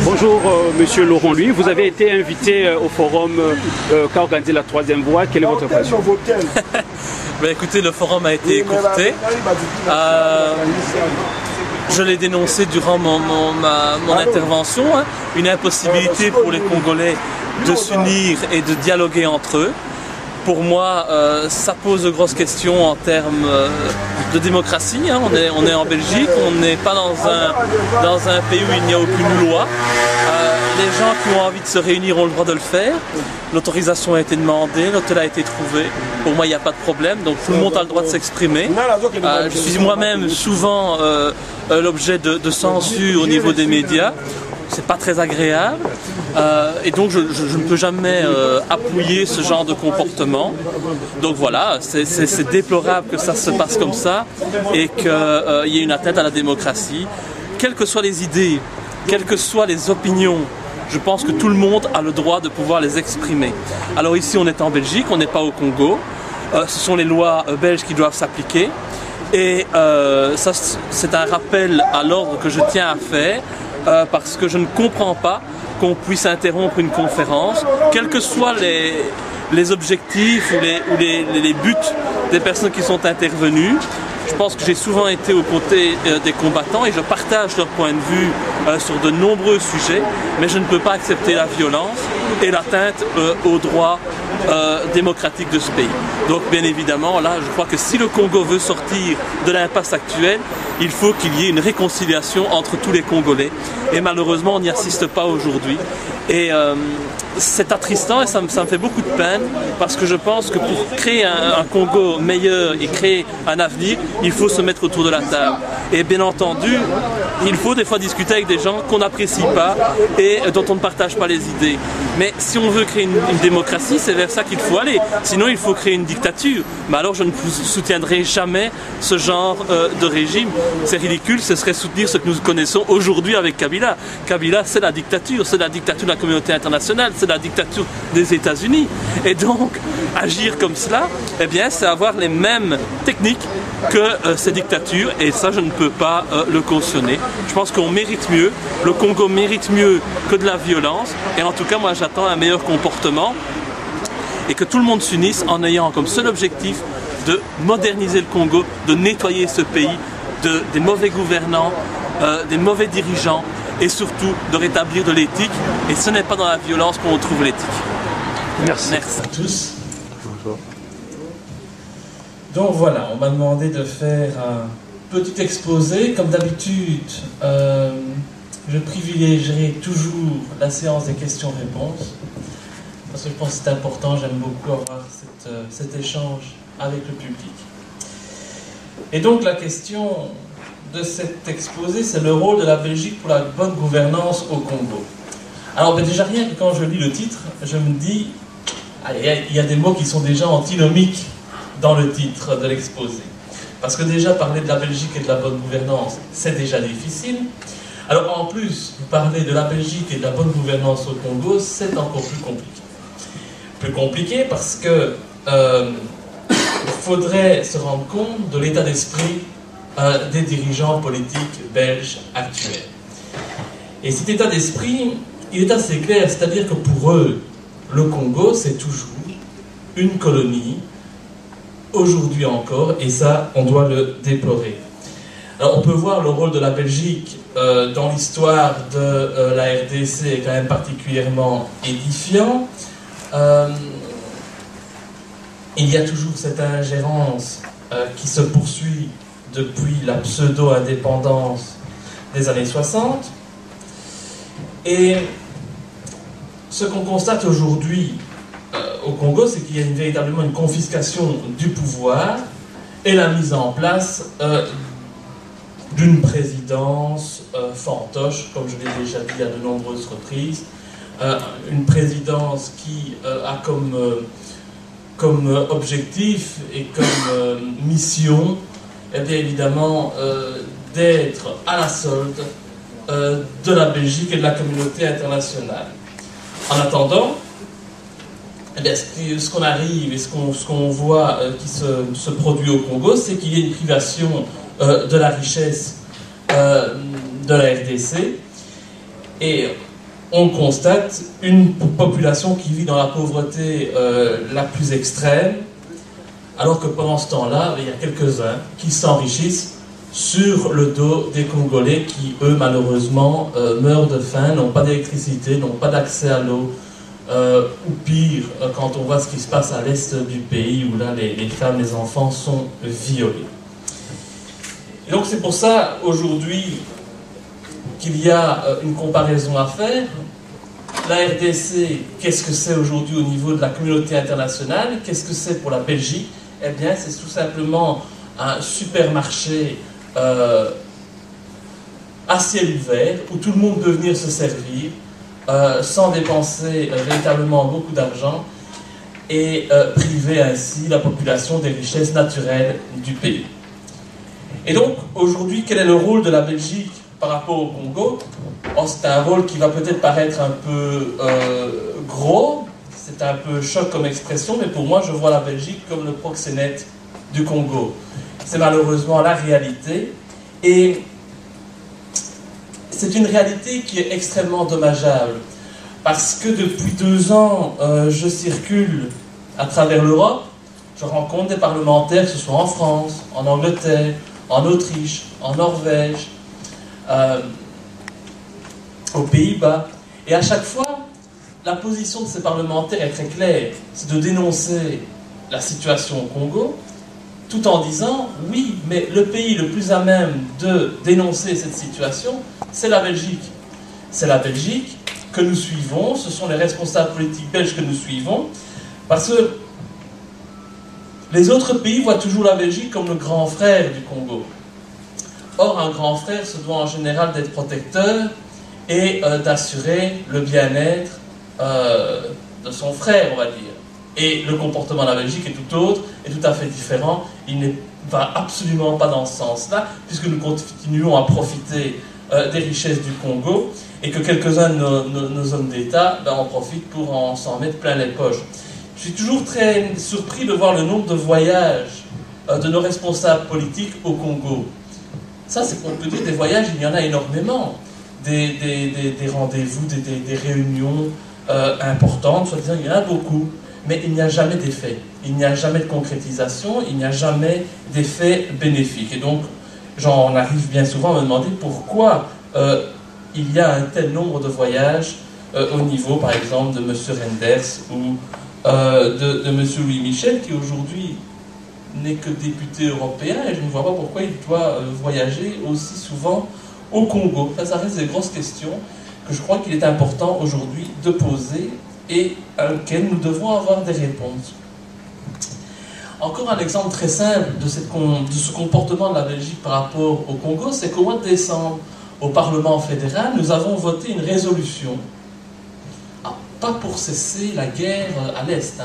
Bonjour Monsieur Laurent Louis, vous avez été invité au forum qu'a organisé la Troisième Voie. Quelle est votre impression? Ben, écoutez, le forum a été écourté. Je l'ai dénoncé durant mon intervention, hein, une impossibilité pour les Congolais de s'unir et de dialoguer entre eux. Pour moi, ça pose de grosses questions en termes de démocratie. Hein. On est en Belgique, on n'est pas dans un pays où il n'y a aucune loi. Les gens qui ont envie de se réunir ont le droit de le faire. L'autorisation a été demandée, l'hôtel a été trouvé. Pour moi, il n'y a pas de problème, donc tout le monde a le droit de s'exprimer. Je suis moi-même souvent l'objet de censure au niveau des médias. C'est pas très agréable et donc je ne peux jamais appuyer ce genre de comportement. Donc voilà, c'est déplorable que ça se passe comme ça et qu'il y ait une atteinte à la démocratie. Quelles que soient les idées, quelles que soient les opinions, je pense que tout le monde a le droit de pouvoir les exprimer. Alors ici on est en Belgique, on n'est pas au Congo. Ce sont les lois belges qui doivent s'appliquer. Et ça c'est un rappel à l'ordre que je tiens à faire. Parce que je ne comprends pas qu'on puisse interrompre une conférence, quels que soient les objectifs ou les buts des personnes qui sont intervenues. Je pense que j'ai souvent été aux côtés des combattants et je partage leur point de vue sur de nombreux sujets, mais je ne peux pas accepter la violence et l'atteinte aux droits démocratiques de ce pays. Donc bien évidemment, là, je crois que si le Congo veut sortir de l'impasse actuelle, il faut qu'il y ait une réconciliation entre tous les Congolais. Et malheureusement, on n'y assiste pas aujourd'hui. Et c'est attristant et ça me fait beaucoup de peine parce que je pense que pour créer un Congo meilleur et créer un avenir, il faut se mettre autour de la table. Et bien entendu, il faut des fois discuter avec des gens qu'on n'apprécie pas et dont on ne partage pas les idées. Mais si on veut créer une démocratie, c'est vers ça qu'il faut aller. Sinon, il faut créer une dictature. Mais alors, je ne soutiendrai jamais ce genre de régime. C'est ridicule, ce serait soutenir ce que nous connaissons aujourd'hui avec Kabila. Kabila, c'est la dictature de la communauté internationale, c'est la dictature des États-Unis. Et donc, agir comme cela, eh bien, c'est avoir les mêmes techniques que ces dictatures, et ça, je ne peux pas le cautionner. Je pense qu'on mérite mieux, le Congo mérite mieux que de la violence, et en tout cas, moi, j'attends un meilleur comportement, et que tout le monde s'unisse en ayant comme seul objectif de moderniser le Congo, de nettoyer ce pays des mauvais gouvernants, des mauvais dirigeants, et surtout de rétablir de l'éthique. Et ce n'est pas dans la violence qu'on retrouve l'éthique. Merci. Merci à tous. Bonjour. Donc voilà, on m'a demandé de faire un petit exposé. Comme d'habitude, je privilégierai toujours la séance des questions-réponses. Parce que je pense que c'est important, j'aime beaucoup avoir cet échange avec le public. Et donc la question de cet exposé, c'est le rôle de la Belgique pour la bonne gouvernance au Congo. Alors déjà rien que quand je lis le titre, je me dis, il y a des mots qui sont déjà antinomiques dans le titre de l'exposé. Parce que déjà parler de la Belgique et de la bonne gouvernance, c'est déjà difficile. Alors en plus, parler de la Belgique et de la bonne gouvernance au Congo, c'est encore plus compliqué. Plus compliqué parce que il faudrait se rendre compte de l'état d'esprit des dirigeants politiques belges actuels. Et cet état d'esprit, il est assez clair, c'est-à-dire que pour eux, le Congo, c'est toujours une colonie, aujourd'hui encore, et ça, on doit le déplorer. Alors, on peut voir le rôle de la Belgique dans l'histoire de la RDC est quand même particulièrement édifiant. Il y a toujours cette ingérence qui se poursuit depuis la pseudo-indépendance des années 60. Et ce qu'on constate aujourd'hui au Congo, c'est qu'il y a véritablement une confiscation du pouvoir et la mise en place d'une présidence fantoche, comme je l'ai déjà dit à de nombreuses reprises, une présidence qui a comme objectif et comme mission, et bien évidemment, d'être à la solde de la Belgique et de la communauté internationale. En attendant, eh bien, ce qu'on arrive et ce qu'on voit qui se produit au Congo, c'est qu'il y a une privation de la richesse de la RDC Et on constate une population qui vit dans la pauvreté la plus extrême, alors que pendant ce temps-là, il y a quelques-uns qui s'enrichissent sur le dos des Congolais qui, eux, malheureusement, meurent de faim, n'ont pas d'électricité, n'ont pas d'accès à l'eau, ou pire, quand on voit ce qui se passe à l'est du pays, où là, les femmes, les enfants sont violés. Et donc c'est pour ça, aujourd'hui, qu'il y a une comparaison à faire. La RDC, qu'est-ce que c'est aujourd'hui au niveau de la communauté internationale? Qu'est-ce que c'est pour la Belgique? Eh bien, c'est tout simplement un supermarché à ciel ouvert, où tout le monde peut venir se servir, sans dépenser véritablement beaucoup d'argent, et priver ainsi la population des richesses naturelles du pays. Et donc, aujourd'hui, quel est le rôle de la Belgique par rapport au Congo? C'est un rôle qui va peut-être paraître un peu gros, c'est un peu choc comme expression, mais pour moi, je vois la Belgique comme le proxénète du Congo. C'est malheureusement la réalité, et c'est une réalité qui est extrêmement dommageable, parce que depuis 2 ans, je circule à travers l'Europe, je rencontre des parlementaires, que ce soit en France, en Angleterre, en Autriche, en Norvège, aux Pays-Bas, et à chaque fois, la position de ces parlementaires est très claire, c'est de dénoncer la situation au Congo, tout en disant, oui, mais le pays le plus à même de dénoncer cette situation, c'est la Belgique. C'est la Belgique que nous suivons, ce sont les responsables politiques belges que nous suivons, parce que les autres pays voient toujours la Belgique comme le grand frère du Congo. Or, un grand frère se doit en général d'être protecteur et d'assurer le bien-être de son frère, on va dire. Et le comportement de la Belgique est tout autre, est tout à fait différent. Il ne va absolument pas dans ce sens-là, puisque nous continuons à profiter des richesses du Congo, et que quelques-uns de nos hommes d'État en profitent pour s'en mettre plein les poches. Je suis toujours très surpris de voir le nombre de voyages de nos responsables politiques au Congo. Ça, c'est qu'on peut dire des voyages, il y en a énormément. Des rendez-vous, des réunions importantes, soi-disant, il y en a beaucoup. Mais il n'y a jamais d'effet. Il n'y a jamais de concrétisation, il n'y a jamais d'effet bénéfique. Et donc, j'en arrive bien souvent à me demander pourquoi il y a un tel nombre de voyages au niveau, par exemple, de M. Renders ou de M. Louis Michel, qui aujourd'hui n'est que député européen, et je ne vois pas pourquoi il doit voyager aussi souvent au Congo. Ça reste des grosses questions que je crois qu'il est important aujourd'hui de poser et à laquelle nous devons avoir des réponses. Encore un exemple très simple de ce comportement de la Belgique par rapport au Congo, c'est qu'au mois de décembre, au Parlement fédéral, nous avons voté une résolution, pas pour cesser la guerre à l'Est,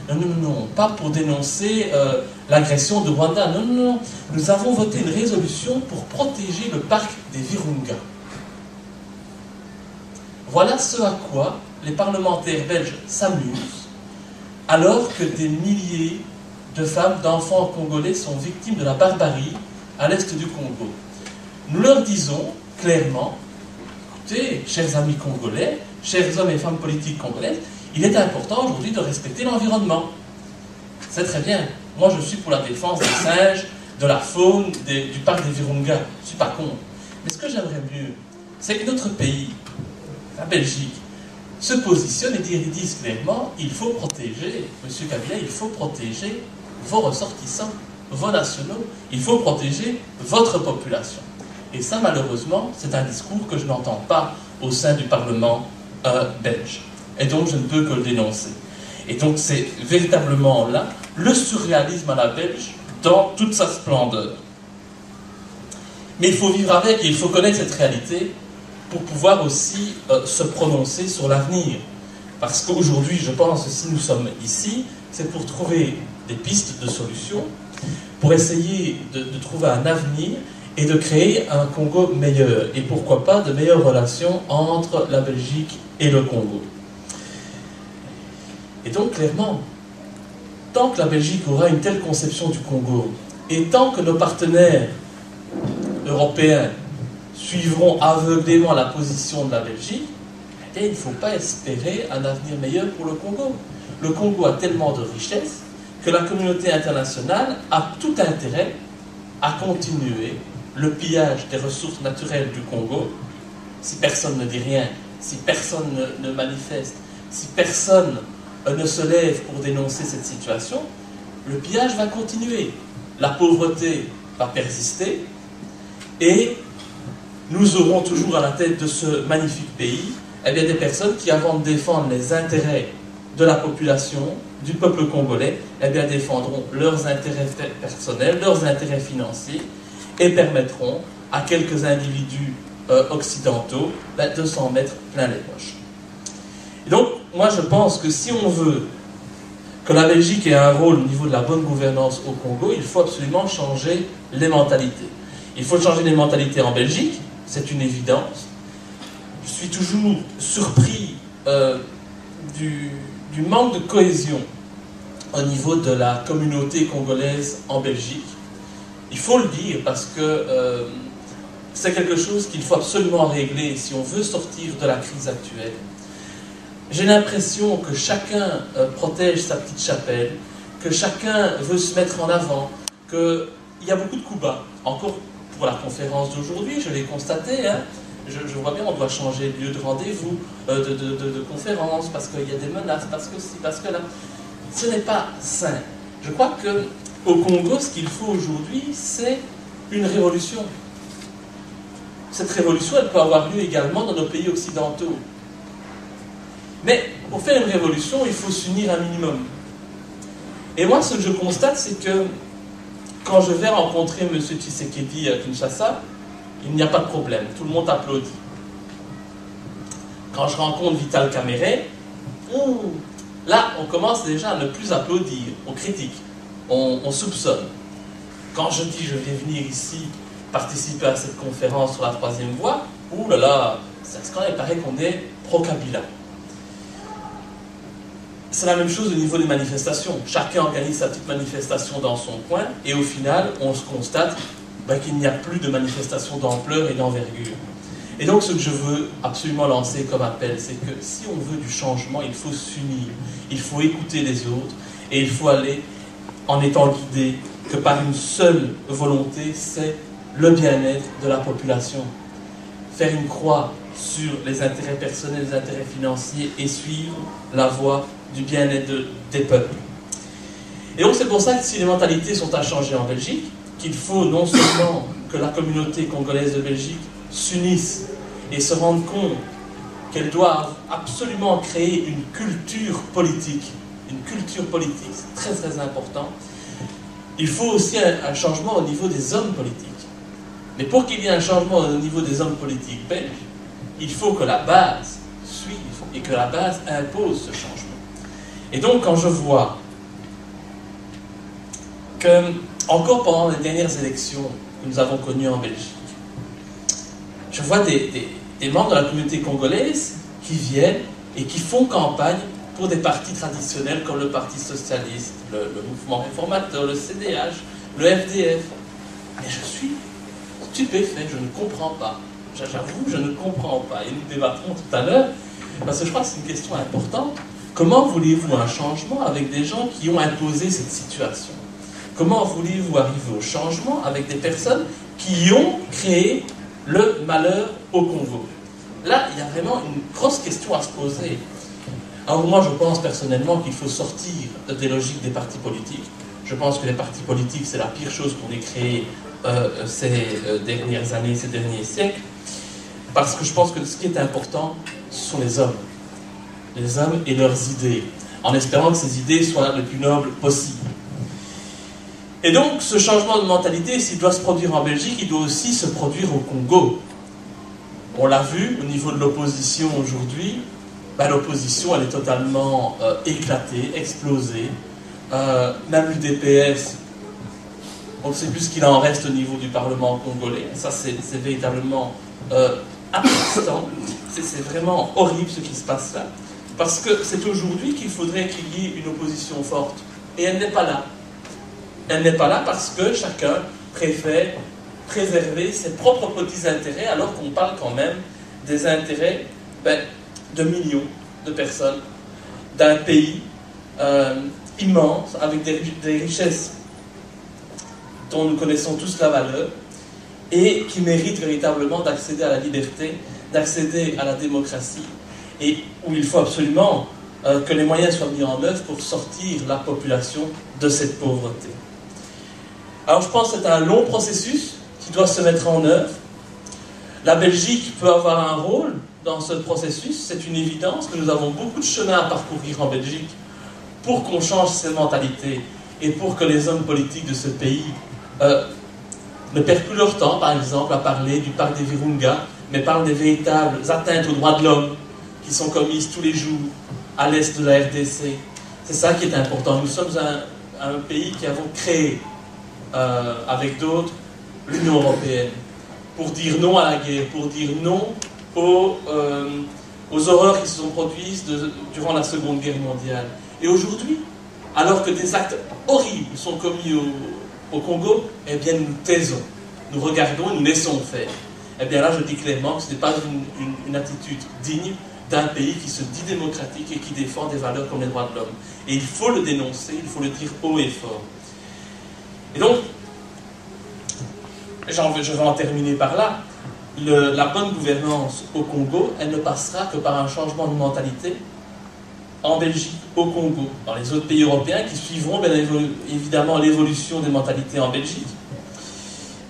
non, pas pour dénoncer l'agression de Rwanda, non, nous avons voté une résolution pour protéger le parc des Virunga. Voilà ce à quoi les parlementaires belges s'amusent, alors que des milliers de femmes, d'enfants congolais sont victimes de la barbarie à l'est du Congo. Nous leur disons clairement, écoutez, chers amis congolais, chers hommes et femmes politiques congolais, il est important aujourd'hui de respecter l'environnement. C'est très bien. Moi, je suis pour la défense des singes, de la faune, du parc des Virunga. Je ne suis pas contre. Mais ce que j'aimerais mieux, c'est que notre pays, la Belgique, se positionne et disent clairement, il faut protéger, M. Kabila, il faut protéger vos ressortissants, vos nationaux, il faut protéger votre population. Et ça, malheureusement, c'est un discours que je n'entends pas au sein du Parlement belge. Et donc, je ne peux que le dénoncer. Et donc, c'est véritablement là le surréalisme à la belge dans toute sa splendeur. Mais il faut vivre avec et il faut connaître cette réalité pour pouvoir aussi se prononcer sur l'avenir. Parce qu'aujourd'hui, je pense que si nous sommes ici, c'est pour trouver des pistes de solutions, pour essayer de trouver un avenir et de créer un Congo meilleur. Et pourquoi pas de meilleures relations entre la Belgique et le Congo. Et donc, clairement, tant que la Belgique aura une telle conception du Congo, et tant que nos partenaires européens suivront aveuglément la position de la Belgique, et il ne faut pas espérer un avenir meilleur pour le Congo. Le Congo a tellement de richesses que la communauté internationale a tout intérêt à continuer le pillage des ressources naturelles du Congo. Si personne ne dit rien, si personne ne manifeste, si personne ne se lève pour dénoncer cette situation, le pillage va continuer. La pauvreté va persister et nous aurons toujours à la tête de ce magnifique pays des personnes qui, avant de défendre les intérêts de la population, du peuple congolais, défendront leurs intérêts personnels, leurs intérêts financiers et permettront à quelques individus occidentaux de s'en mettre plein les poches. Et donc, moi je pense que si on veut que la Belgique ait un rôle au niveau de la bonne gouvernance au Congo, il faut absolument changer les mentalités. Il faut changer les mentalités en Belgique, c'est une évidence. Je suis toujours surpris du manque de cohésion au niveau de la communauté congolaise en Belgique. Il faut le dire parce que c'est quelque chose qu'il faut absolument régler si on veut sortir de la crise actuelle. J'ai l'impression que chacun protège sa petite chapelle, que chacun veut se mettre en avant, qu'il y a beaucoup de coups bas. Encore pour la conférence d'aujourd'hui, je l'ai constaté, hein, je vois bien, on doit changer de lieu de rendez-vous, de conférence, parce qu'il y a des menaces, parce que si, parce que là. Ce n'est pas sain. Je crois qu'au Congo, ce qu'il faut aujourd'hui, c'est une révolution. Cette révolution, elle peut avoir lieu également dans nos pays occidentaux. Mais pour faire une révolution, il faut s'unir un minimum. Et moi, ce que je constate, c'est que quand je vais rencontrer M. Tshisekedi à Kinshasa, il n'y a pas de problème, tout le monde applaudit. Quand je rencontre Vital Kamerhe, là, on commence déjà à ne plus applaudir, on critique, on soupçonne. Quand je dis je vais venir ici participer à cette conférence sur la troisième voie, ouh là là, c'est quand même, il paraît qu'on est pro-Kabila. C'est la même chose au niveau des manifestations. Chacun organise sa petite manifestation dans son coin et au final, on se constate qu'il n'y a plus de manifestations d'ampleur et d'envergure. Et donc, ce que je veux absolument lancer comme appel, c'est que si on veut du changement, il faut s'unir, il faut écouter les autres et il faut aller en étant guidé que par une seule volonté, c'est le bien-être de la population. Faire une croix sur les intérêts personnels, les intérêts financiers et suivre la voie du bien-être des peuples. Et donc c'est pour ça que si les mentalités sont à changer en Belgique, qu'il faut non seulement que la communauté congolaise de Belgique s'unisse et se rende compte qu'elle doit absolument créer une culture politique. Une culture politique, c'est très très important. Il faut aussi un changement au niveau des hommes politiques. Mais pour qu'il y ait un changement au niveau des hommes politiques belges, il faut que la base suive et que la base impose ce changement. Et donc quand je vois que, encore pendant les dernières élections que nous avons connues en Belgique, je vois des membres de la communauté congolaise qui viennent et qui font campagne pour des partis traditionnels comme le Parti Socialiste, le Mouvement Réformateur, le CDH, le FDF. Mais je suis stupéfait, je ne comprends pas. J'avoue, je ne comprends pas. Et nous débattrons tout à l'heure, parce que je crois que c'est une question importante. Comment voulez-vous un changement avec des gens qui ont imposé cette situation? Comment voulez-vous arriver au changement avec des personnes qui ont créé le malheur au Congo? Là, il y a vraiment une grosse question à se poser. Alors moi, je pense personnellement qu'il faut sortir des logiques des partis politiques. Je pense que les partis politiques, c'est la pire chose qu'on ait créée ces dernières années, ces derniers siècles. Parce que je pense que ce qui est important, ce sont les hommes. Les hommes et leurs idées. En espérant que ces idées soient les plus nobles possibles. Et donc, ce changement de mentalité, s'il doit se produire en Belgique, il doit aussi se produire au Congo. On l'a vu au niveau de l'opposition aujourd'hui. L'opposition, elle est totalement éclatée, explosée. Même l'UDPS, on ne sait plus ce qu'il en reste au niveau du Parlement congolais. Ça, c'est véritablement attristant. C'est vraiment horrible ce qui se passe là. Parce que c'est aujourd'hui qu'il faudrait qu'il y ait une opposition forte. Et elle n'est pas là. Elle n'est pas là parce que chacun préfère préserver ses propres petits intérêts, alors qu'on parle quand même des intérêts de millions de personnes, d'un pays immense, avec des richesses dont nous connaissons tous la valeur, et qui mérite véritablement d'accéder à la liberté, d'accéder à la démocratie, et où il faut absolument que les moyens soient mis en œuvre pour sortir la population de cette pauvreté. Alors je pense que c'est un long processus qui doit se mettre en œuvre. La Belgique peut avoir un rôle dans ce processus, c'est une évidence, que nous avons beaucoup de chemin à parcourir en Belgique pour qu'on change ces mentalités et pour que les hommes politiques de ce pays ne perdent plus leur temps, par exemple, à parler du parc des Virunga, mais parlent des véritables atteintes aux droits de l'homme qui sont commises tous les jours à l'est de la RDC. C'est ça qui est important. Nous sommes un pays qui avons créé, avec d'autres, l'Union européenne, pour dire non à la guerre, pour dire non aux horreurs qui se sont produites durant la Seconde Guerre mondiale. Et aujourd'hui, alors que des actes horribles sont commis au Congo, eh bien nous taisons, nous regardons et nous laissons faire. Eh bien là, je dis clairement que ce n'est pas une attitude digne d'un pays qui se dit démocratique et qui défend des valeurs comme les droits de l'homme. Et il faut le dénoncer, il faut le dire haut et fort. Et donc, je vais en terminer par là. La bonne gouvernance au Congo, elle ne passera que par un changement de mentalité en Belgique, au Congo, dans les autres pays européens qui suivront bien évidemment l'évolution des mentalités en Belgique.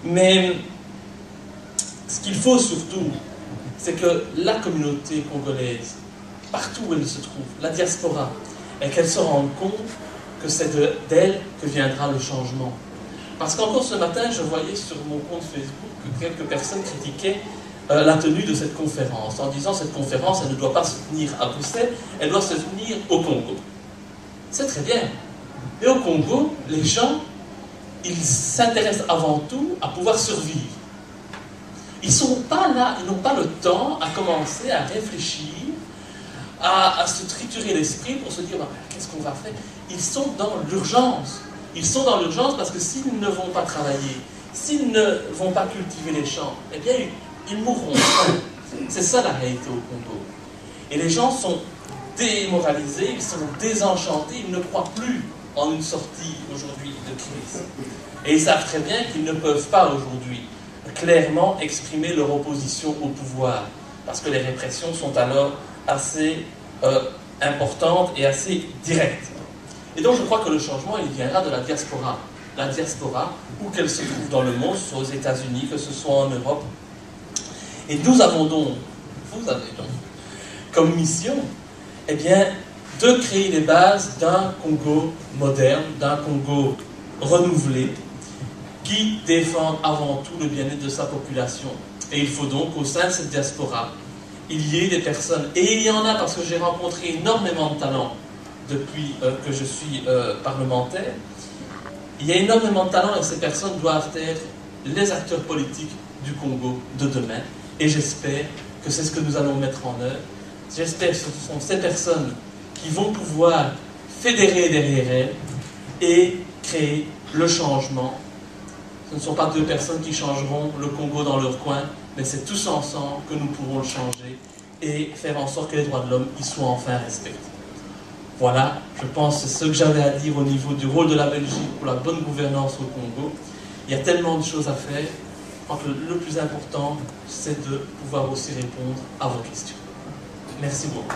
Mais ce qu'il faut surtout, c'est que la communauté congolaise, partout où elle se trouve, la diaspora, et qu'elle se rende compte que c'est d'elle que viendra le changement. Parce qu'encore ce matin, je voyais sur mon compte Facebook que quelques personnes critiquaient la tenue de cette conférence, en disant que cette conférence, elle ne doit pas se tenir à Bruxelles, elle doit se tenir au Congo. C'est très bien. Mais au Congo, les gens, ils s'intéressent avant tout à pouvoir survivre. Ils ne sont pas là, ils n'ont pas le temps à commencer à réfléchir, à se triturer l'esprit pour se dire qu'est-ce qu'on va faire. Ils sont dans l'urgence. Ils sont dans l'urgence parce que s'ils ne vont pas travailler, s'ils ne vont pas cultiver les champs, eh bien ils mourront. C'est ça la réalité au Congo. Et les gens sont démoralisés, ils sont désenchantés, ils ne croient plus en une sortie aujourd'hui de crise. Et ils savent très bien qu'ils ne peuvent pas aujourd'hui clairement exprimer leur opposition au pouvoir, parce que les répressions sont alors assez importantes et assez directes. Et donc je crois que le changement, il viendra de la diaspora. La diaspora, où qu'elle se trouve dans le monde, que ce soit aux États-Unis, que ce soit en Europe. Et nous avons donc, vous avez donc, comme mission, eh bien, de créer les bases d'un Congo moderne, d'un Congo renouvelé, qui défend avant tout le bien-être de sa population. Et il faut donc, au sein de cette diaspora, il y ait des personnes, et il y en a parce que j'ai rencontré énormément de talents depuis que je suis parlementaire, il y a énormément de talents et ces personnes doivent être les acteurs politiques du Congo de demain. Et j'espère que c'est ce que nous allons mettre en œuvre. J'espère que ce sont ces personnes qui vont pouvoir fédérer derrière elles et créer le changement. Ce ne sont pas deux personnes qui changeront le Congo dans leur coin, mais c'est tous ensemble que nous pourrons le changer et faire en sorte que les droits de l'homme y soient enfin respectés. Voilà, je pense que c'est ce que j'avais à dire au niveau du rôle de la Belgique pour la bonne gouvernance au Congo. Il y a tellement de choses à faire. Je crois que le plus important, c'est de pouvoir aussi répondre à vos questions. Merci beaucoup.